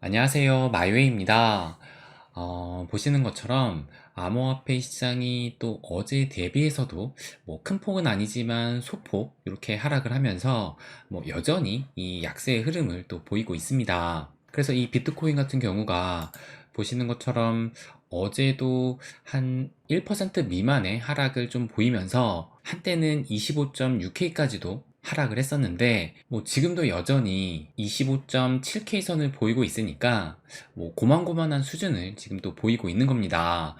안녕하세요. 마이웨이입니다. 보시는 것처럼 암호화폐 시장이 또 어제 대비해서도 뭐 큰 폭은 아니지만 소폭 이렇게 하락을 하면서 뭐 여전히 이 약세의 흐름을 또 보이고 있습니다. 그래서 이 비트코인 같은 경우가 보시는 것처럼 어제도 한 1% 미만의 하락을 좀 보이면서 한때는 25.6K까지도 하락을 했었는데 뭐 지금도 여전히 25.7K 선을 보이고 있으니까 뭐 고만고만한 수준을 지금 또 보이고 있는 겁니다.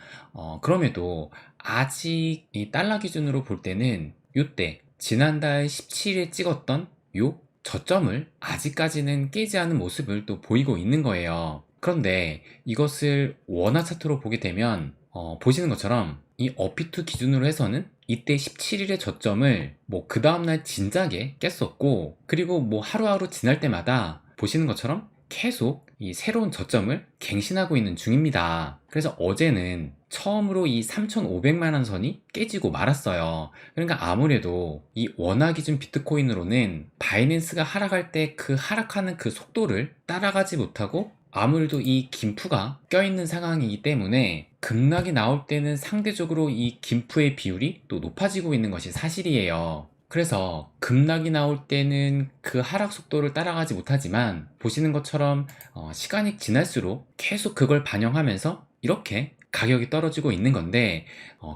그럼에도 아직 이 달러 기준으로 볼 때는 요때 지난달 17일에 찍었던 요 저점을 아직까지는 깨지 않은 모습을 또 보이고 있는 거예요. 그런데 이것을 원화 차트로 보게 되면 보시는 것처럼 이 어피2 기준으로 해서는 이때 17일의 저점을 뭐 그 다음날 진작에 깼었고, 그리고 뭐 하루하루 지날 때마다 보시는 것처럼 계속 이 새로운 저점을 갱신하고 있는 중입니다. 그래서 어제는 처음으로 이 3,500만원 선이 깨지고 말았어요. 그러니까 아무래도 이 원화 기준 비트코인으로는 바이낸스가 하락할 때 그 하락하는 그 속도를 따라가지 못하고 아무래도 이 김프가 껴있는 상황이기 때문에 급락이 나올 때는 상대적으로 이 김프의 비율이 또 높아지고 있는 것이 사실이에요. 그래서 급락이 나올 때는 그 하락 속도를 따라가지 못하지만 보시는 것처럼 시간이 지날수록 계속 그걸 반영하면서 이렇게 가격이 떨어지고 있는 건데,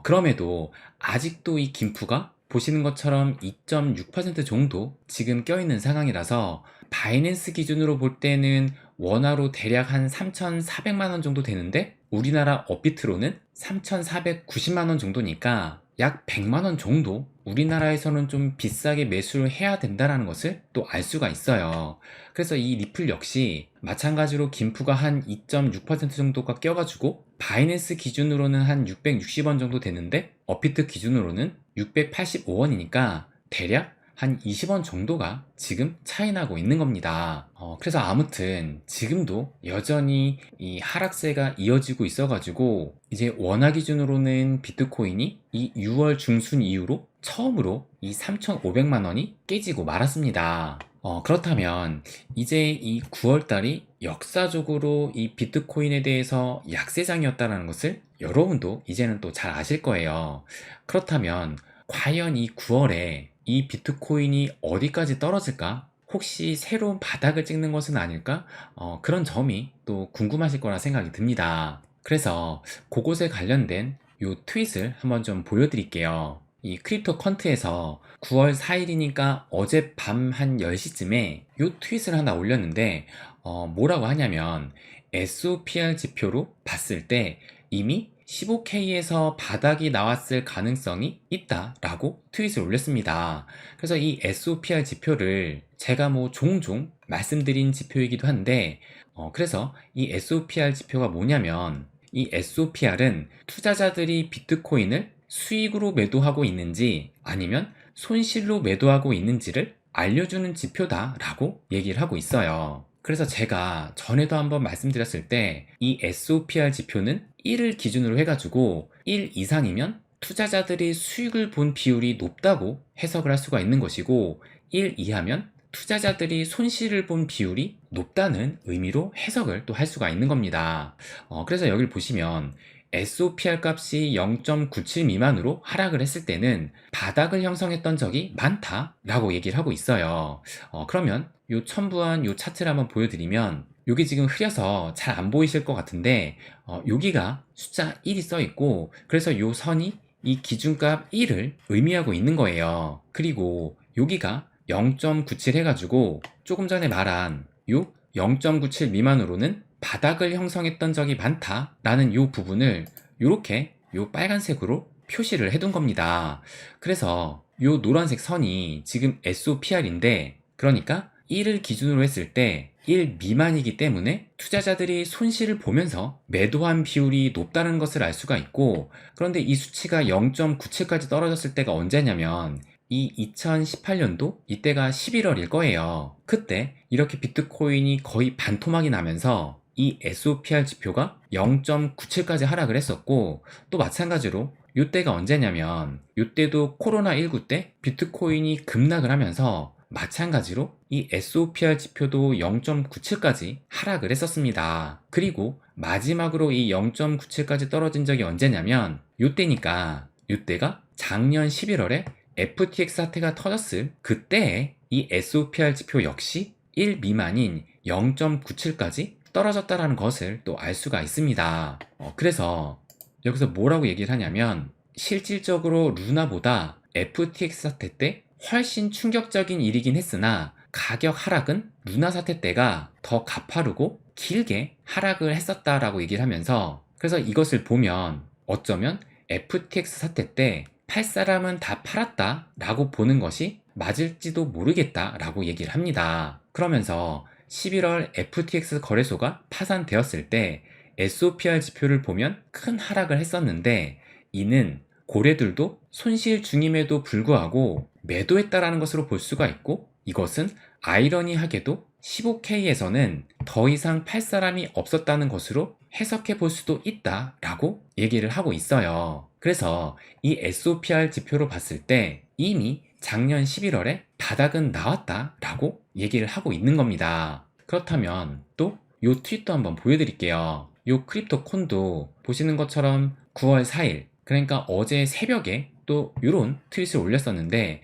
그럼에도 아직도 이 김프가 보시는 것처럼 2.6% 정도 지금 껴있는 상황이라서 바이낸스 기준으로 볼 때는 원화로 대략 한 3,400만원 정도 되는데 우리나라 업비트로는 3,490만원 정도니까 약 100만원 정도 우리나라에서는 좀 비싸게 매수를 해야 된다는 것을 또 알 수가 있어요. 그래서 이 리플 역시 마찬가지로 김프가 한 2.6% 정도가 껴가지고 바이낸스 기준으로는 한 660원 정도 되는데 업비트 기준으로는 685원이니까 대략 한 20원 정도가 지금 차이 나고 있는 겁니다. 그래서 아무튼 지금도 여전히 이 하락세가 이어지고 있어가지고 이제 원화 기준으로는 비트코인이 이 6월 중순 이후로 처음으로 이 3,500만 원이 깨지고 말았습니다. 그렇다면 이제 이 9월 달이 역사적으로 이 비트코인에 대해서 약세장이었다는 것을 여러분도 이제는 또 잘 아실 거예요. 그렇다면 과연 이 9월에 이 비트코인이 어디까지 떨어질까? 혹시 새로운 바닥을 찍는 것은 아닐까? 그런 점이 또 궁금하실 거라 생각이 듭니다. 그래서 그곳에 관련된 요 트윗을 한번 좀 보여드릴게요. 이 크립토 컨트에서 9월 4일이니까 어젯밤 한 10시쯤에 요 트윗을 하나 올렸는데, 뭐라고 하냐면 SOPR 지표로 봤을 때 이미 15K에서 바닥이 나왔을 가능성이 있다라고 트윗을 올렸습니다. 그래서 이 SOPR 지표를 제가 뭐 종종 말씀드린 지표이기도 한데, 그래서 이 SOPR 지표가 뭐냐면 이 SOPR은 투자자들이 비트코인을 수익으로 매도하고 있는지 아니면 손실로 매도하고 있는지를 알려주는 지표다라고 얘기를 하고 있어요. 그래서 제가 전에도 한번 말씀드렸을 때 이 SOPR 지표는 1을 기준으로 해가지고 1 이상이면 투자자들이 수익을 본 비율이 높다고 해석을 할 수가 있는 것이고, 1 이하면 투자자들이 손실을 본 비율이 높다는 의미로 해석을 또 할 수가 있는 겁니다. 그래서 여기를 보시면 SOPR 값이 0.97 미만으로 하락을 했을 때는 바닥을 형성했던 적이 많다라고 얘기를 하고 있어요. 그러면 요 첨부한 요 차트를 한번 보여드리면 여기 지금 흐려서 잘 안 보이실 것 같은데, 여기가 숫자 1이 써 있고, 그래서 요 선이 이 기준값 1을 의미하고 있는 거예요. 그리고 여기가 0.97 해가지고 조금 전에 말한 요 0.97 미만으로는 바닥을 형성했던 적이 많다라는 요 부분을 이렇게 요 빨간색으로 표시를 해둔 겁니다. 그래서 요 노란색 선이 지금 SOPR인데, 그러니까 1을 기준으로 했을 때 1 미만이기 때문에 투자자들이 손실을 보면서 매도한 비율이 높다는 것을 알 수가 있고, 그런데 이 수치가 0.97까지 떨어졌을 때가 언제냐면 이 2018년도 이때가 11월일 거예요. 그때 이렇게 비트코인이 거의 반토막이 나면서 이 SOPR 지표가 0.97까지 하락을 했었고, 또 마찬가지로 이때가 언제냐면 이때도 코로나19 때 비트코인이 급락을 하면서 마찬가지로 이 SOPR 지표도 0.97까지 하락을 했었습니다. 그리고 마지막으로 이 0.97까지 떨어진 적이 언제냐면 요때가 작년 11월에 FTX 사태가 터졌을 그때에 이 SOPR 지표 역시 1 미만인 0.97까지 떨어졌다라는 것을 또 알 수가 있습니다. 그래서 여기서 뭐라고 얘기를 하냐면 실질적으로 루나보다 FTX 사태 때 훨씬 충격적인 일이긴 했으나 가격 하락은 루나 사태 때가 더 가파르고 길게 하락을 했었다라고 얘기를 하면서, 그래서 이것을 보면 어쩌면 FTX 사태 때 팔 사람은 다 팔았다 라고 보는 것이 맞을지도 모르겠다 라고 얘기를 합니다. 그러면서 11월 FTX 거래소가 파산되었을 때 SOPR 지표를 보면 큰 하락을 했었는데, 이는 고래들도 손실 중임에도 불구하고 매도했다라는 것으로 볼 수가 있고, 이것은 아이러니하게도 15K에서는 더 이상 팔 사람이 없었다는 것으로 해석해 볼 수도 있다라고 얘기를 하고 있어요. 그래서 이 SOPR 지표로 봤을 때 이미 작년 11월에 바닥은 나왔다라고 얘기를 하고 있는 겁니다. 그렇다면 또 요 트윗도 한번 보여드릴게요. 요 크립토콘도 보시는 것처럼 9월 4일, 그러니까 어제 새벽에 또 이런 트윗을 올렸었는데,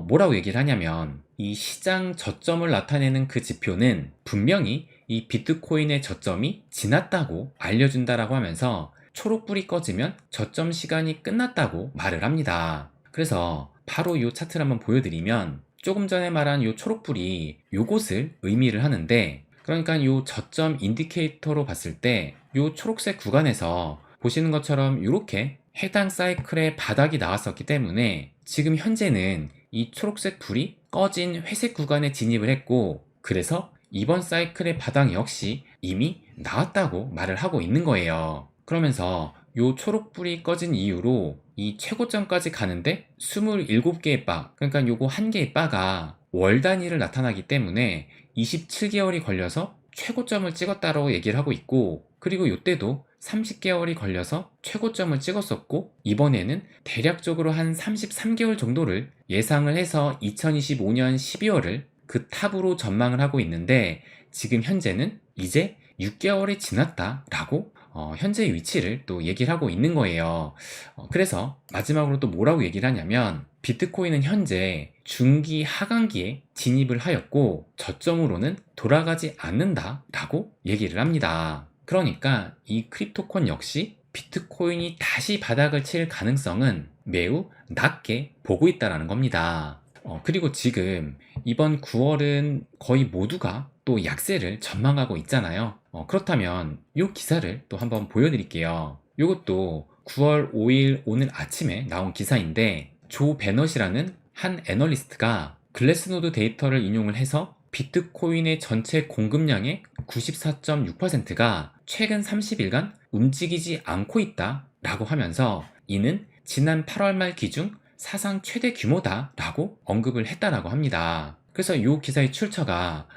뭐라고 얘기를 하냐면 이 시장 저점을 나타내는 그 지표는 분명히 이 비트코인의 저점이 지났다고 알려준다라고 하면서 초록불이 꺼지면 저점 시간이 끝났다고 말을 합니다. 그래서 바로 이 차트를 한번 보여드리면 조금 전에 말한 이 초록불이 요것을 의미를 하는데, 그러니까 이 저점 인디케이터로 봤을 때 이 초록색 구간에서 보시는 것처럼 이렇게 해당 사이클의 바닥이 나왔었기 때문에 지금 현재는 이 초록색 불이 꺼진 회색 구간에 진입을 했고, 그래서 이번 사이클의 바닥 역시 이미 나왔다고 말을 하고 있는 거예요. 그러면서 요 초록불이 꺼진 이후로 이 최고점까지 가는데 27개의 바, 그러니까 요거 한 개의 바가 월 단위를 나타나기 때문에 27개월이 걸려서 최고점을 찍었다고 얘기를 하고 있고, 그리고 요때도 30개월이 걸려서 최고점을 찍었었고, 이번에는 대략적으로 한 33개월 정도를 예상을 해서 2025년 12월을 그 탑으로 전망을 하고 있는데, 지금 현재는 이제 6개월이 지났다라고 현재의 위치를 또 얘기를 하고 있는 거예요. 그래서 마지막으로 또 뭐라고 얘기를 하냐면 비트코인은 현재 중기 하강기에 진입을 하였고 저점으로는 돌아가지 않는다라고 얘기를 합니다. 그러니까 이 크립토콘 역시 비트코인이 다시 바닥을 칠 가능성은 매우 낮게 보고 있다는 겁니다. 그리고 지금 이번 9월은 거의 모두가 또 약세를 전망하고 있잖아요. 그렇다면 이 기사를 또 한번 보여드릴게요. 이것도 9월 5일 오늘 아침에 나온 기사인데, 조 베넛이라는 한 애널리스트가 글래스노드 데이터를 인용을 해서 비트코인의 전체 공급량의 94.6%가 최근 30일간 움직이지 않고 있다 라고 하면서, 이는 지난 8월 말 기준 사상 최대 규모다 라고 언급을 했다라고 합니다. 그래서 이 기사의 출처가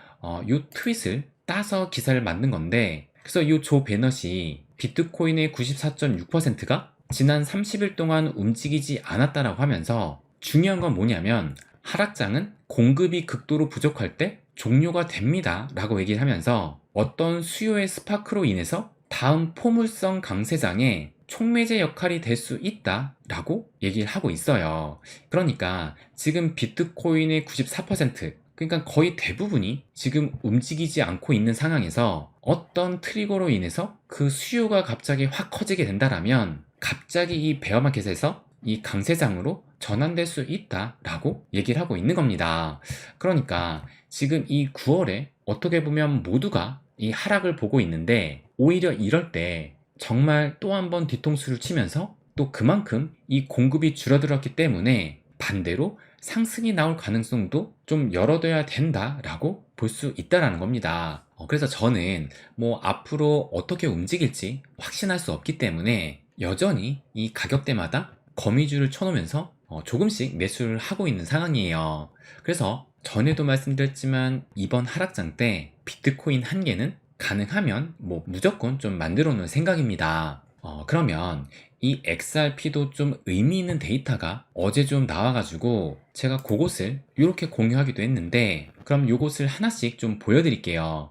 이 트윗을 따서 기사를 만든 건데, 그래서 이 조 베넛이 비트코인의 94.6%가 지난 30일 동안 움직이지 않았다라고 하면서, 중요한 건 뭐냐면 하락장은 공급이 극도로 부족할 때 종료가 됩니다 라고 얘기를 하면서, 어떤 수요의 스파크로 인해서 다음 포물성 강세장에 촉매제 역할이 될 수 있다 라고 얘기를 하고 있어요. 그러니까 지금 비트코인의 94%, 그러니까 거의 대부분이 지금 움직이지 않고 있는 상황에서 어떤 트리거로 인해서 그 수요가 갑자기 확 커지게 된다라면 갑자기 이 베어마켓에서 이 강세장으로 전환될 수 있다라고 얘기를 하고 있는 겁니다. 그러니까 지금 이 9월에 어떻게 보면 모두가 이 하락을 보고 있는데, 오히려 이럴 때 정말 또 한 번 뒤통수를 치면서 또 그만큼 이 공급이 줄어들었기 때문에 반대로 상승이 나올 가능성도 좀 열어둬야 된다라고 볼 수 있다라는 겁니다. 그래서 저는 뭐 앞으로 어떻게 움직일지 확신할 수 없기 때문에 여전히 이 가격대마다 거미줄을 쳐놓으면서 조금씩 매수를 하고 있는 상황이에요. 그래서 전에도 말씀드렸지만 이번 하락장 때 비트코인 한 개는 가능하면 뭐 무조건 좀 만들어 놓을 생각입니다. 그러면 이 XRP도 좀 의미 있는 데이터가 어제 좀 나와가지고 제가 그것을 이렇게 공유하기도 했는데, 그럼 요것을 하나씩 좀 보여드릴게요.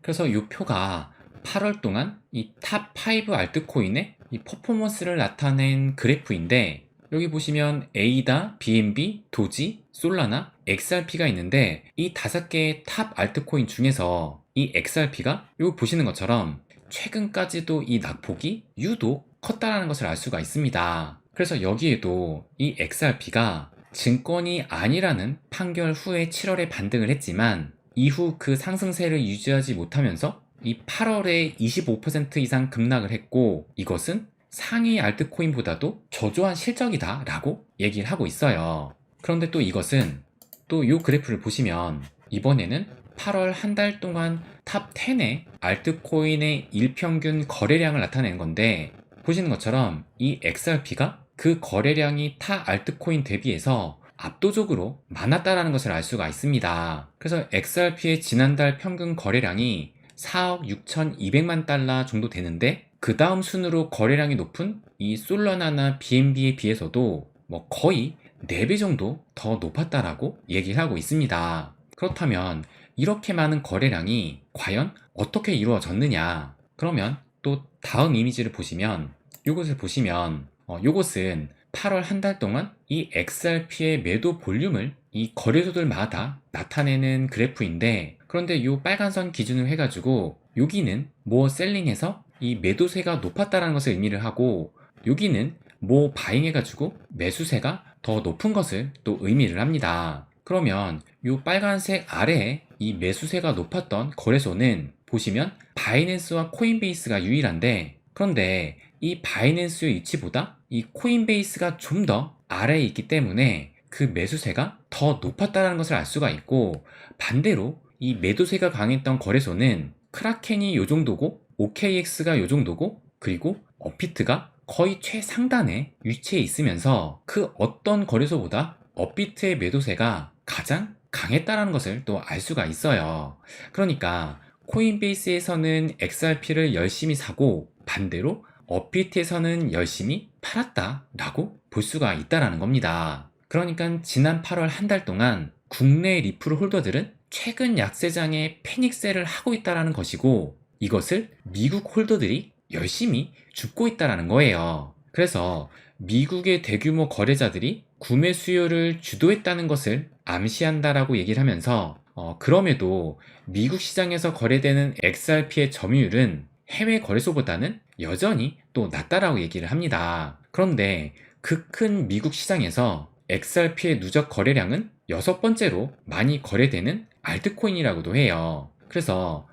그래서 이 표가 8월 동안 이 탑 5 알트코인의 이 퍼포먼스를 나타낸 그래프인데, 여기 보시면 에이다, BNB, 도지, 솔라나, XRP가 있는데, 이 5개의 탑 알트코인 중에서 이 XRP가 여기 보시는 것처럼 최근까지도 이 낙폭이 유독 컸다라는 것을 알 수가 있습니다. 그래서 여기에도 이 XRP가 증권이 아니라는 판결 후에 7월에 반등을 했지만, 이후 그 상승세를 유지하지 못하면서 이 8월에 25% 이상 급락을 했고, 이것은 상위 알트코인보다도 저조한 실적이다 라고 얘기를 하고 있어요. 그런데 또 이것은 또 이 그래프를 보시면 이번에는 8월 한 달 동안 탑 10의 알트코인의 일평균 거래량을 나타낸 건데, 보시는 것처럼 이 XRP가 그 거래량이 타 알트코인 대비해서 압도적으로 많았다라는 것을 알 수가 있습니다. 그래서 XRP의 지난달 평균 거래량이 4억 6,200만 달러 정도 되는데, 그 다음 순으로 거래량이 높은 이 솔라나나 BNB에 비해서도 뭐 거의 4배 정도 더 높았다라고 얘기를 하고 있습니다. 그렇다면 이렇게 많은 거래량이 과연 어떻게 이루어졌느냐? 그러면 또 다음 이미지를 보시면, 이것을 보시면 이것은 8월 한 달 동안 이 XRP의 매도 볼륨을 이 거래소들마다 나타내는 그래프인데, 그런데 이 빨간 선 기준으로 해가지고 여기는 뭐 셀링해서 이 매도세가 높았다는 것을 의미를 하고, 여기는 뭐 바잉 해가지고 매수세가 더 높은 것을 또 의미를 합니다. 그러면 이 빨간색 아래에 이 매수세가 높았던 거래소는 보시면 바이낸스와 코인베이스가 유일한데, 그런데 이 바이낸스의 위치보다 이 코인베이스가 좀 더 아래에 있기 때문에 그 매수세가 더 높았다는 것을 알 수가 있고, 반대로 이 매도세가 강했던 거래소는 크라켄이 요 정도고, OKX가 요 정도고, 그리고 업비트가 거의 최상단에 위치해 있으면서 그 어떤 거래소보다 업비트의 매도세가 가장 강했다는 것을 또 알 수가 있어요. 그러니까 코인베이스에서는 XRP를 열심히 사고, 반대로 업비트에서는 열심히 팔았다라고 볼 수가 있다는 겁니다. 그러니까 지난 8월 한 달 동안 국내 리플 홀더들은 최근 약세장에 패닉셀을 하고 있다는 것이고, 이것을 미국 홀더들이 열심히 줍고 있다는 거예요. 그래서 미국의 대규모 거래자들이 구매 수요를 주도했다는 것을 암시한다라고 얘기를 하면서, 그럼에도 미국 시장에서 거래되는 XRP의 점유율은 해외 거래소보다는 여전히 또 낮다라고 얘기를 합니다. 그런데 그 큰 미국 시장에서 XRP의 누적 거래량은 6번째로 많이 거래되는 알트코인이라고도 해요. 그래서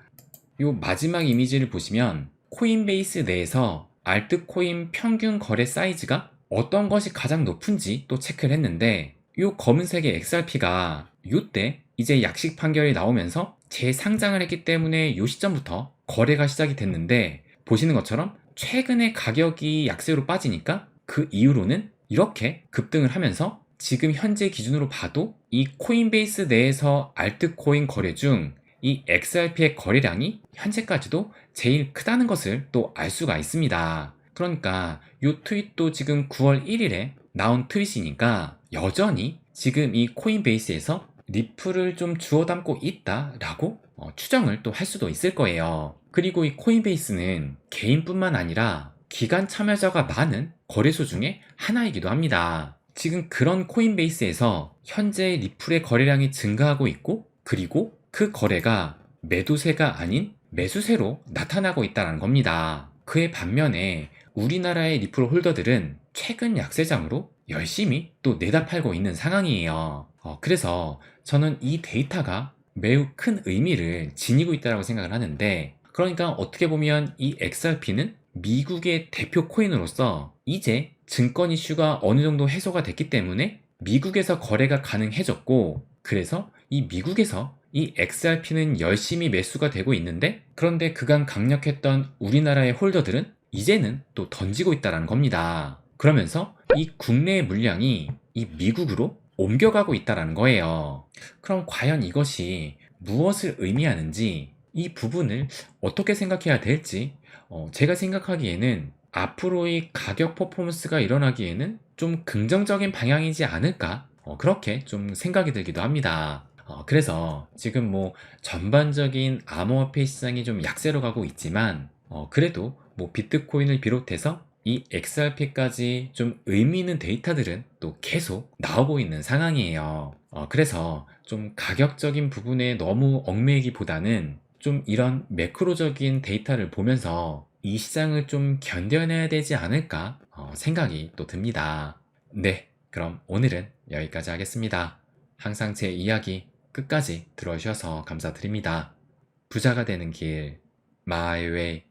이 마지막 이미지를 보시면 코인베이스 내에서 알트코인 평균 거래 사이즈가 어떤 것이 가장 높은지 또 체크를 했는데, 이 검은색의 XRP가 이때 이제 약식 판결이 나오면서 재상장을 했기 때문에 이 시점부터 거래가 시작이 됐는데, 보시는 것처럼 최근에 가격이 약세로 빠지니까 그 이후로는 이렇게 급등을 하면서 지금 현재 기준으로 봐도 이 코인베이스 내에서 알트코인 거래 중 이 XRP의 거래량이 현재까지도 제일 크다는 것을 또 알 수가 있습니다. 그러니까 이 트윗도 지금 9월 1일에 나온 트윗이니까 여전히 지금 이 코인베이스에서 리플을 좀 주워 담고 있다라고 추정을 또 할 수도 있을 거예요. 그리고 이 코인베이스는 개인뿐만 아니라 기관 참여자가 많은 거래소 중에 하나이기도 합니다. 지금 그런 코인베이스에서 현재 리플의 거래량이 증가하고 있고, 그리고 그 거래가 매도세가 아닌 매수세로 나타나고 있다는 겁니다. 그의 반면에 우리나라의 리플 홀더들은 최근 약세장으로 열심히 또 내다 팔고 있는 상황이에요. 그래서 저는 이 데이터가 매우 큰 의미를 지니고 있다고 생각을 하는데, 그러니까 어떻게 보면 이 XRP는 미국의 대표 코인으로서 이제 증권 이슈가 어느 정도 해소가 됐기 때문에 미국에서 거래가 가능해졌고, 그래서 이 미국에서 이 XRP는 열심히 매수가 되고 있는데, 그런데 그간 강력했던 우리나라의 홀더들은 이제는 또 던지고 있다는 겁니다. 그러면서 이 국내의 물량이 이 미국으로 옮겨가고 있다는 거예요. 그럼 과연 이것이 무엇을 의미하는지, 이 부분을 어떻게 생각해야 될지 제가 생각하기에는 앞으로의 가격 퍼포먼스가 일어나기에는 좀 긍정적인 방향이지 않을까? 그렇게 좀 생각이 들기도 합니다. 그래서 지금 뭐 전반적인 암호화폐 시장이 좀 약세로 가고 있지만, 그래도 뭐 비트코인을 비롯해서 이 XRP까지 좀 의미 있는 데이터들은 또 계속 나오고 있는 상황이에요. 그래서 좀 가격적인 부분에 너무 얽매이기보다는 좀 이런 매크로적인 데이터를 보면서 이 시장을 좀 견뎌내야 되지 않을까 생각이 또 듭니다. 네, 그럼 오늘은 여기까지 하겠습니다. 항상 제 이야기 끝까지 들어주셔서 감사드립니다. 부자가 되는 길, 마이 웨이.